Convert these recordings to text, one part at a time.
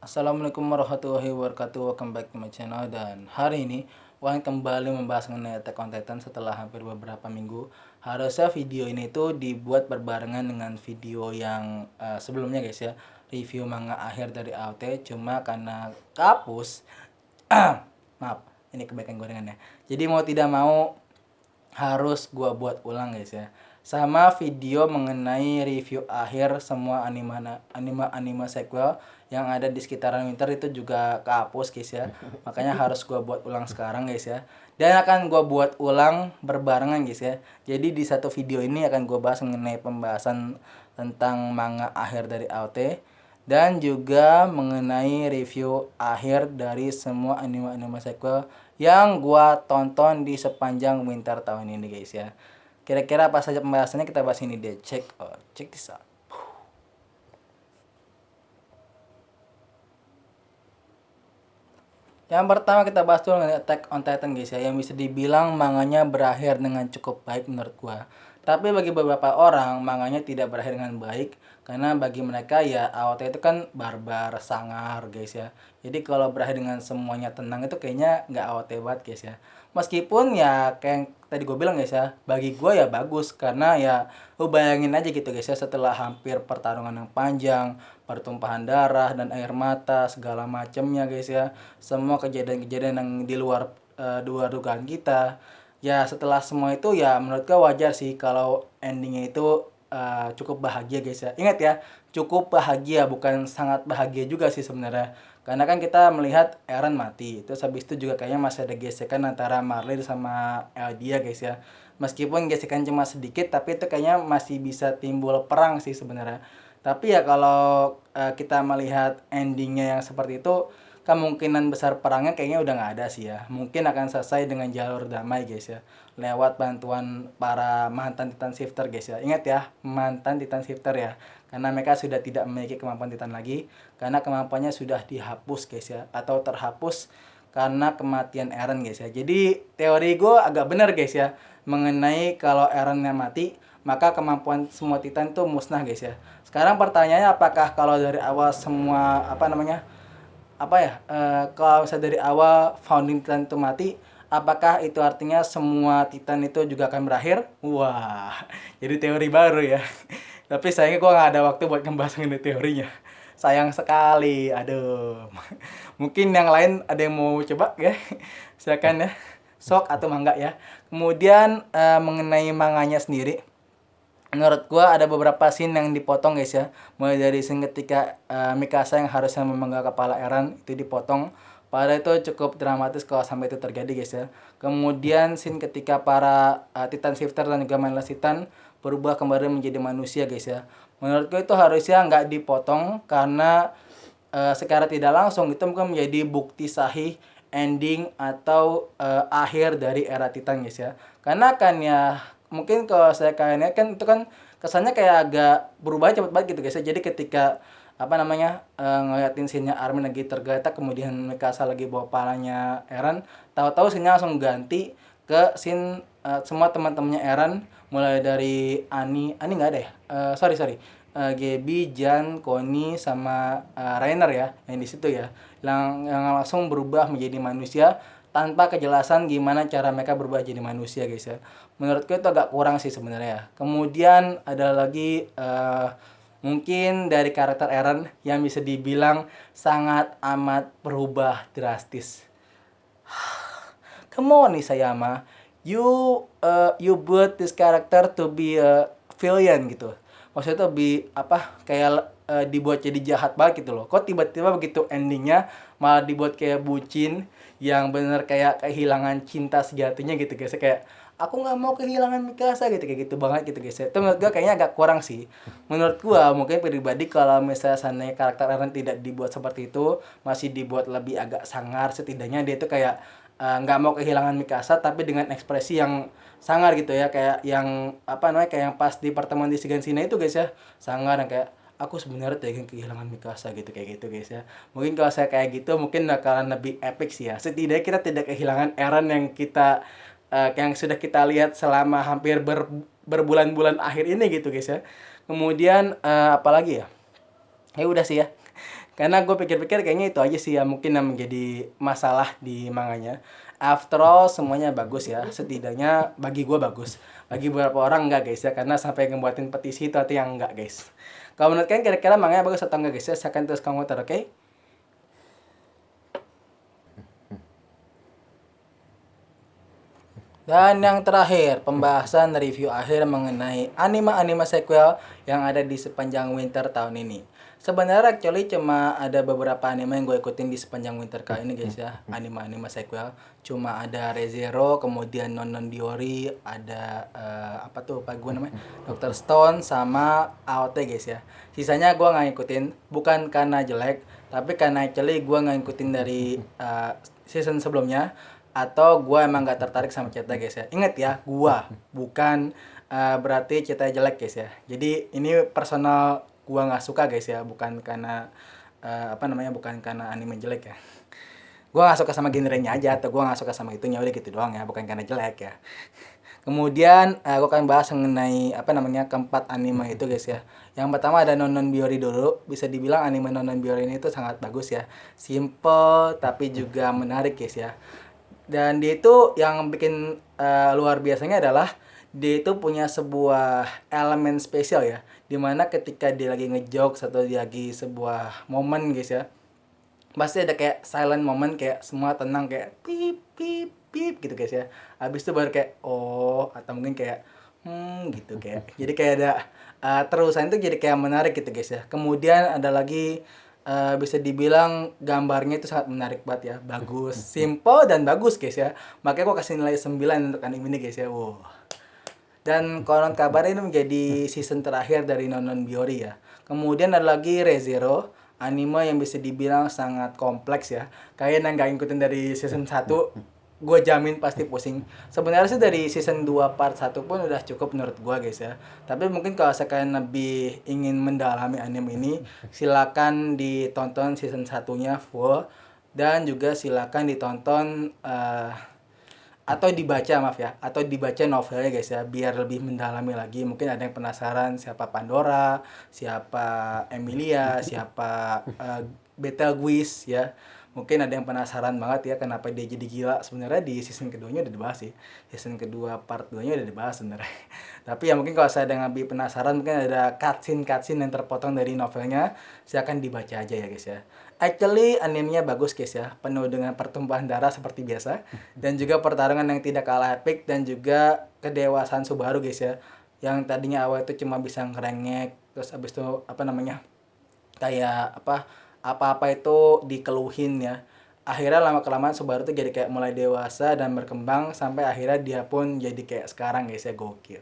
Assalamualaikum warahmatullahi wabarakatuh. Welcome back to my channel. Dan hari ini Wan kembali membahas mengenai Attack on Titan setelah hampir beberapa minggu. Harusnya video ini tuh dibuat berbarengan dengan video yang sebelumnya guys ya, review manga akhir dari AOT. Cuma karena kapus maaf, ini kebaikan gorengannya. Jadi mau tidak mau harus gua buat ulang guys ya, sama video mengenai review akhir semua anime sequel yang ada di sekitaran winter itu juga kehapus guys ya. Makanya harus gua buat ulang sekarang guys ya, dan akan gua buat ulang berbarengan guys ya. Jadi di satu video ini akan gua bahas mengenai pembahasan tentang manga akhir dari AOT dan juga mengenai review akhir dari semua anime sequel yang gua tonton di sepanjang winter tahun ini guys ya. Kira-kira apa saja pembahasannya, kita bahas ini deh. Check this out. Yang pertama kita bahas dulu mengenai Attack on Titan guys ya, yang bisa dibilang manganya berakhir dengan cukup baik menurut gua. Tapi bagi beberapa orang manganya tidak berakhir dengan baik karena bagi mereka ya AOT itu kan barbar, sangar guys ya. Jadi kalau berakhir dengan semuanya tenang itu kayaknya nggak AOT banget guys ya. Meskipun ya kayak yang tadi gue bilang guys ya, bagi gue ya bagus karena ya lu bayangin aja gitu guys ya, setelah hampir pertarungan yang panjang, pertumpahan darah dan air mata segala macamnya guys ya, semua kejadian-kejadian yang di luar dugaan kita. Ya setelah semua itu ya menurut gue wajar sih kalau endingnya itu cukup bahagia guys ya. Ingat ya, cukup bahagia, bukan sangat bahagia juga sih sebenarnya. Karena kan kita melihat Eren mati. Terus habis itu juga kayaknya masih ada gesekan antara Marley sama Eldia guys ya. Meskipun gesekan cuma sedikit, tapi itu kayaknya masih bisa timbul perang sih sebenarnya. Tapi ya kalau kita melihat endingnya yang seperti itu, kemungkinan besar perangnya kayaknya udah nggak ada sih ya. Mungkin akan selesai dengan jalur damai guys ya, lewat bantuan para mantan Titan Shifter guys ya. Ingat ya, mantan Titan Shifter ya, karena mereka sudah tidak memiliki kemampuan Titan lagi karena kemampuannya sudah dihapus guys ya, atau terhapus karena kematian Eren guys ya. Jadi teori gue agak benar guys ya, mengenai kalau Erennya mati maka kemampuan semua Titan itu musnah guys ya. Sekarang pertanyaannya, apakah kalau dari awal semua kalau misalnya dari awal founding Titan itu mati, apakah itu artinya semua Titan itu juga akan berakhir? Wah, jadi teori baru ya. Tapi sayangnya gue gak ada waktu buat ngebahas mengenai teorinya. Sayang sekali, aduh. Mungkin yang lain ada yang mau coba ya? Silakan ya, sok atau mangga ya. Kemudian mengenai manganya sendiri, menurut gua ada beberapa scene yang dipotong guys ya. Mulai dari scene ketika Mikasa yang harusnya memenggal kepala Eren itu dipotong. Padahal itu cukup dramatis kalau sampai itu terjadi guys ya. Kemudian scene ketika para Titan Shifter dan juga Mindless Titan berubah kembali menjadi manusia guys ya. Menurut gue itu harusnya nggak dipotong karena secara tidak langsung itu mungkin menjadi bukti sahih ending atau akhir dari era Titan guys ya. Karena kan ya mungkin kalau saya kayaknya kan itu kan kesannya kayak agak berubah cepet banget gitu guys ya. Jadi ketika ngeliatin scene-nya Armin lagi tergeletak, kemudian Mikasa lagi bawa palanya Eren, tahu-tahu scene-nya langsung ganti ke scene semua teman-temannya Eren, mulai dari Ani nggak ada ya, sorry Gaby, Jan, Connie sama Rainer ya yang di situ ya, yang langsung berubah menjadi manusia tanpa kejelasan gimana cara mereka berubah jadi manusia guys ya. Menurutku itu agak kurang sih sebenarnya ya. Kemudian ada lagi mungkin dari karakter Eren yang bisa dibilang sangat amat berubah drastis. Come on Isayama, you build this character to be a villain gitu. Maksudnya tuh kayak dibuat jadi jahat banget gitu loh. Kok tiba-tiba begitu endingnya malah dibuat kayak bucin yang bener kayak kehilangan cinta sejatinya gitu guys. Kayak aku nggak mau kehilangan Mikasa gitu, kayak gitu banget gitu guys. Itu menurut gue kayaknya agak kurang sih. Menurut gue mungkin pribadi kalau misalnya sana karakter Eren tidak dibuat seperti itu, masih dibuat lebih agak sangar, setidaknya dia itu kayak nggak mau kehilangan Mikasa tapi dengan ekspresi yang sangar gitu ya, kayak yang kayak yang pas di pertemuan di Shiganshina itu guys ya, sangar yang kayak aku sebenarnya tidak ingin kehilangan Mikasa gitu, kayak gitu guys ya. Mungkin kalau saya kayak gitu mungkin bakalan lebih epic sih ya, setidaknya kita tidak kehilangan Eren yang kita yang sudah kita lihat selama hampir berbulan-bulan akhir ini gitu guys ya. Kemudian apalagi ya, ya udah sih ya. Karena gue pikir-pikir kayaknya itu aja sih ya mungkin yang menjadi masalah di manganya. After all semuanya bagus ya, setidaknya bagi gue bagus. Bagi beberapa orang enggak guys ya, karena sampai ngebuatin petisi itu artinya enggak guys. Kalau menurut kalian kira-kira manganya bagus atau enggak guys ya, silahkan terus komentar, oke? Dan yang terakhir, pembahasan review akhir mengenai anime-anime sequel yang ada di sepanjang winter tahun ini. Sebenarnya actually cuma ada beberapa anime yang gue ikutin di sepanjang winter kali ini guys ya. Anime-anime sequel. Cuma ada Re:Zero, kemudian Non Non Biyori, ada apa tuh, apa gue namanya? Dr. Stone sama AOT guys ya. Sisanya gue nggak ngikutin, bukan karena jelek, tapi karena actually gue nggak ngikutin dari season sebelumnya, atau gue emang gak tertarik sama cerita guys ya. Ingat ya, gue bukan berarti cerita jelek guys ya. Jadi ini personal gue nggak suka guys ya, bukan karena apa namanya, bukan karena anime jelek ya. Gue nggak suka sama genrenya aja, atau gue nggak suka sama itunya, udah gitu doang ya, bukan karena jelek ya. Kemudian gue akan bahas mengenai apa namanya, keempat anime itu guys ya. Yang pertama ada Non Non Biyori dulu. Bisa dibilang anime Non Non Biyori ini tuh sangat bagus ya. Simple tapi juga menarik guys ya. Dan dia itu yang bikin luar biasanya adalah dia itu punya sebuah elemen spesial ya, dimana ketika dia lagi ngejokes atau dia lagi sebuah momen guys ya, pasti ada kayak silent moment, kayak semua tenang, kayak pip pip pip gitu guys ya. Habis itu baru kayak oh, atau mungkin kayak gitu, kayak jadi kayak ada terusan itu, jadi kayak menarik gitu guys ya. Kemudian ada lagi bisa dibilang gambarnya itu sangat menarik banget ya, bagus, simple dan bagus guys ya. Makanya gua kasih nilai 9 untuk anime ini guys ya. Wow. Dan konon kabarnya ini menjadi season terakhir dari Non Non Biyori ya. Kemudian ada lagi Re:Zero, anime yang bisa dibilang sangat kompleks ya. Kalian yang nggak ngikutin dari season 1, gue jamin pasti pusing. Sebenarnya sih dari season 2 part 1 pun udah cukup menurut gue guys ya. Tapi mungkin kalau kalian lebih ingin mendalami anime ini, silakan ditonton season satunya full. Dan juga silakan ditonton atau dibaca, maaf ya, atau dibaca novelnya guys ya, biar lebih mendalami lagi. Mungkin ada yang penasaran siapa Pandora, siapa Emilia, siapa Betelgeuse ya. Mungkin ada yang penasaran banget ya kenapa dia jadi gila. Sebenarnya di season keduanya udah dibahas sih. Season kedua part 2-nya udah dibahas sebenarnya. Tapi ya mungkin kalau saya ada yang lebih penasaran, mungkin ada cutscene yang terpotong dari novelnya, silakan dibaca aja ya guys ya. Actually animenya bagus guys ya, penuh dengan pertumpahan darah seperti biasa, dan juga pertarungan yang tidak kalah epic, dan juga kedewasaan Subaru guys ya. Yang tadinya awal itu cuma bisa ngerengek, terus abis itu apa namanya, kayak apa-apa itu dikeluhin ya. Akhirnya lama kelamaan Subaru tuh jadi kayak mulai dewasa dan berkembang, sampai akhirnya dia pun jadi kayak sekarang guys ya, gokil.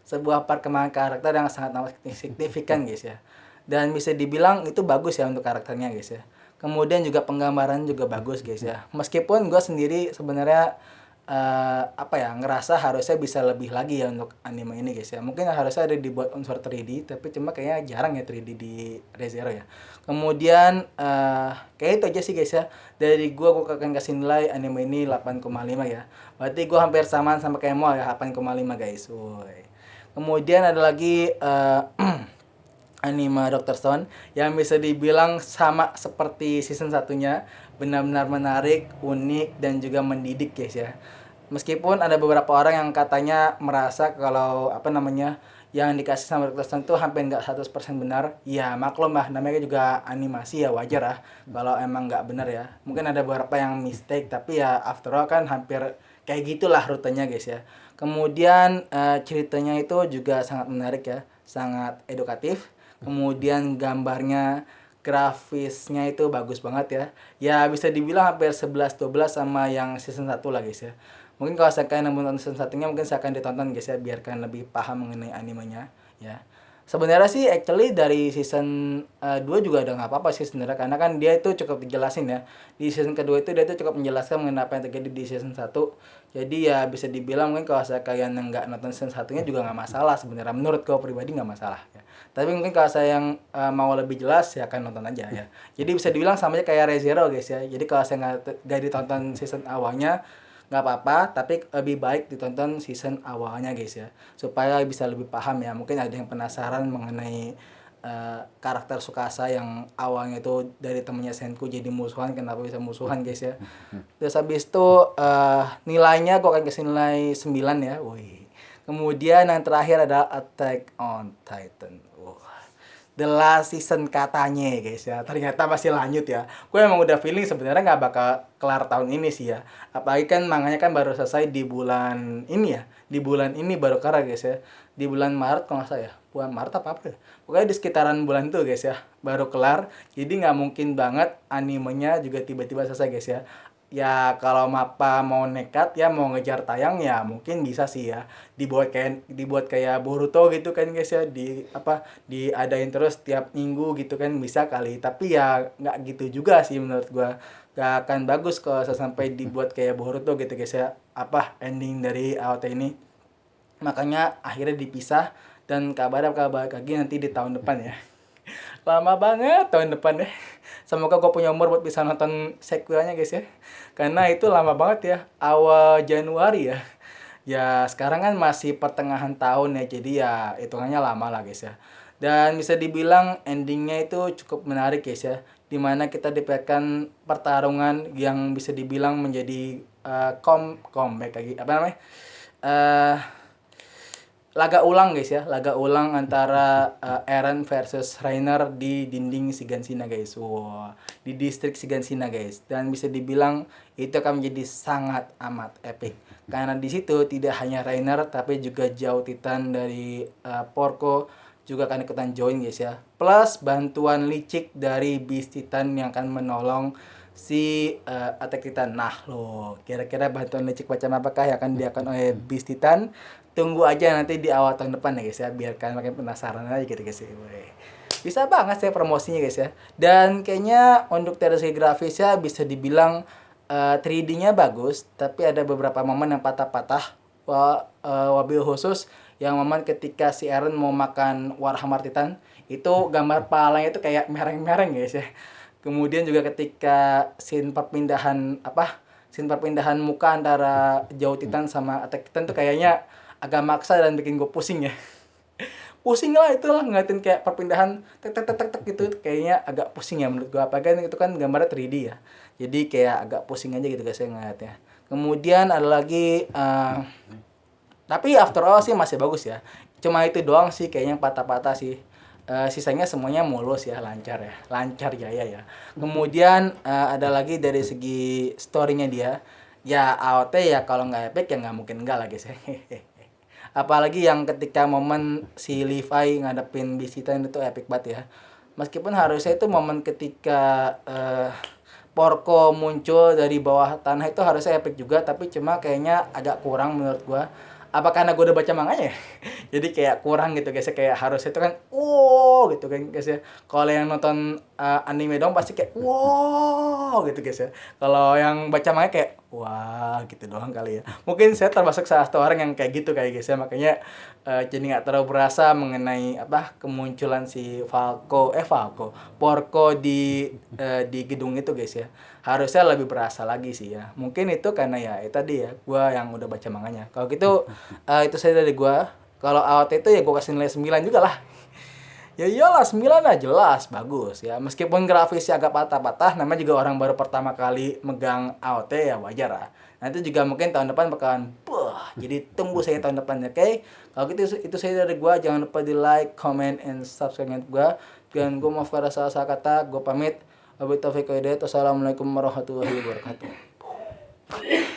Sebuah perkembangan karakter yang sangat signifikan guys ya. Dan bisa dibilang itu bagus ya untuk karakternya guys ya. Kemudian juga penggambaran juga bagus guys ya. Meskipun gue sendiri sebenarnya apa ya, ngerasa harusnya bisa lebih lagi ya untuk anime ini guys ya. Mungkin harusnya ada dibuat unsur 3D, tapi cuma kayaknya jarang ya 3D di Re:Zero ya. Kemudian kayak itu aja sih guys ya. Dari gue akan kasih nilai anime ini 8,5 ya. Berarti gue hampir samaan sama kayak Mo ya, 8,5 guys. Woi. Kemudian ada lagi anime Dr. Stone yang bisa dibilang sama seperti season satunya, benar-benar menarik, unik, dan juga mendidik guys ya. Meskipun ada beberapa orang yang katanya merasa kalau apa namanya, yang dikasih sama Dr. Stone itu hampir nggak 100% benar. Ya maklum lah, namanya juga animasi ya, wajar lah kalau emang nggak benar ya. Mungkin ada beberapa yang mistake, tapi ya after all kan hampir kayak gitulah rutenya guys ya. Kemudian ceritanya itu juga sangat menarik ya, sangat edukatif. Kemudian gambarnya, grafisnya itu bagus banget ya. Ya bisa dibilang hampir 11-12 sama yang season 1 lah guys ya. Mungkin kalau saya kalian nonton season satunya, mungkin saya akan ditonton guys ya, biar kalian lebih paham mengenai animenya ya. Sebenarnya sih actually dari season 2 juga udah nggak apa-apa sih sebenarnya, karena kan dia itu cukup dijelasin ya. Di season kedua itu dia itu cukup menjelaskan mengenai apa yang terjadi di season 1. Jadi ya bisa dibilang mungkin kalau saya kalian yang nggak nonton season satunya juga nggak masalah sebenarnya. Menurut gue pribadi nggak masalah ya. Tapi mungkin kalau saya yang mau lebih jelas ya akan nonton aja ya. Jadi bisa dibilang sama aja kayak Re:Zero guys ya. Jadi kalau saya nggak ditonton season awalnya, nggak apa-apa, tapi lebih baik ditonton season awalnya guys ya, supaya bisa lebih paham ya. Mungkin ada yang penasaran mengenai karakter Tsukasa yang awalnya itu dari temennya Senku jadi musuhan. Kenapa bisa musuhan guys ya. Terus habis itu nilainya gue akan kasih nilai 9 ya. Wih. Kemudian yang terakhir adalah Attack on Titan. The last season katanya guys ya, ternyata masih lanjut ya. Gue emang udah feeling sebenarnya nggak bakal kelar tahun ini sih ya. Apalagi kan manganya kan baru selesai di bulan ini ya. Di bulan ini baru kelar guys ya. Di bulan Maret kalau nggak salah ya. Bulan Maret apa ya. Pokoknya di sekitaran bulan itu guys ya. Baru kelar. Jadi nggak mungkin banget animenya juga tiba-tiba selesai guys ya. Ya kalau Mappa mau nekat ya mau ngejar tayang ya mungkin bisa sih ya dibuat kayak Boruto gitu kan guys ya diadain terus tiap minggu gitu kan bisa kali tapi ya nggak gitu juga sih menurut gua gak akan bagus kalau sampai dibuat kayak Boruto gitu guys ya ending dari AOT ini makanya akhirnya dipisah dan kabar lagi nanti di tahun depan ya. Lama banget tahun depan ya. Semoga gue punya umur buat bisa nonton sequelnya guys ya. Karena itu lama banget ya. Awal Januari ya. Ya sekarang kan masih pertengahan tahun ya. Jadi ya hitungannya lama lah guys ya. Dan bisa dibilang endingnya itu cukup menarik guys ya. Dimana kita dapatkan pertarungan yang bisa dibilang menjadi comeback lagi. Apa namanya? Laga ulang guys ya, laga ulang antara Eren versus Reiner di dinding Shiganshina guys. Wow, di distrik Shiganshina guys. Dan bisa dibilang itu akan menjadi sangat amat epic. Karena di situ tidak hanya Reiner tapi juga Jauh Titan dari Porco juga akan ikutan join guys ya. Plus bantuan licik dari Beast Titan yang akan menolong si Attack Titan. Nah loh, kira-kira bantuan licik macam apakah yang akan diakan oleh Beast Titan? Tunggu aja nanti di awal tahun depan ya guys ya, biar kalian makin penasaran aja gitu guys ya. Bisa banget sih promosinya guys ya. Dan kayaknya untuk dari segi grafisnya bisa dibilang 3D-nya bagus, tapi ada beberapa momen yang patah-patah. Wabil khusus yang momen ketika si Eren mau makan Warhammer Titan, itu gambar palanya itu kayak mereng-mereng guys ya. Kemudian juga ketika scene perpindahan muka antara Jauh Titan sama Attack Titan tuh kayaknya agak maksa dan bikin gue pusing ya. Pusing lah itulah ngeliatin kayak perpindahan tek tek tek tek tek gitu kayaknya agak pusing ya menurut gue apalagi itu kan gambarnya 3D ya. Jadi kayak agak pusing aja gitu guys saya ngeliatnya. Kemudian ada lagi tapi after all sih masih bagus ya. Cuma itu doang sih kayaknya patah-patah sih. Sisanya semuanya mulus ya, lancar jaya ya. Kemudian ada lagi dari segi story-nya dia. Ya AOT ya kalau nggak epic ya nggak mungkin enggak lah guys ya. Apalagi yang ketika momen si Levi ngadepin Beast Titan itu epic banget ya. Meskipun harusnya itu momen ketika Porco muncul dari bawah tanah itu harusnya epic juga, tapi cuma kayaknya agak kurang menurut gua. Apa karena gue udah baca manganya ya? Jadi kayak kurang gitu guys ya, kayak harusnya itu kan wow gitu kan guys ya. Kalau yang nonton anime dong pasti kayak wow gitu guys ya. Kalau yang baca manga kayak wah gitu doang kali ya. Mungkin saya termasuk salah satu orang yang kayak gitu kayak guys ya. Makanya jadi nggak terlalu berasa mengenai kemunculan si Porco di gedung itu guys ya. Harusnya lebih berasa lagi sih ya. Mungkin itu karena ya itu tadi ya gua yang udah baca manganya. Kalau gitu itu saya dari gua. Kalau AOT itu ya gua kasih nilai 9 juga lah. Ya iyalah 9 lah jelas bagus ya. Meskipun grafisnya agak patah-patah namanya juga orang baru pertama kali megang AOT ya wajar lah. Nanti juga mungkin tahun depan bakalan jadi tunggu saya tahun depan oke. Kalau gitu itu saya dari gua. Jangan lupa di like, comment, and subscribe gua. Dan gua mau pada salah kata gua pamit. Wabillahi taufiq wal hidayah. Wassalamualaikum warahmatullahi wabarakatuh.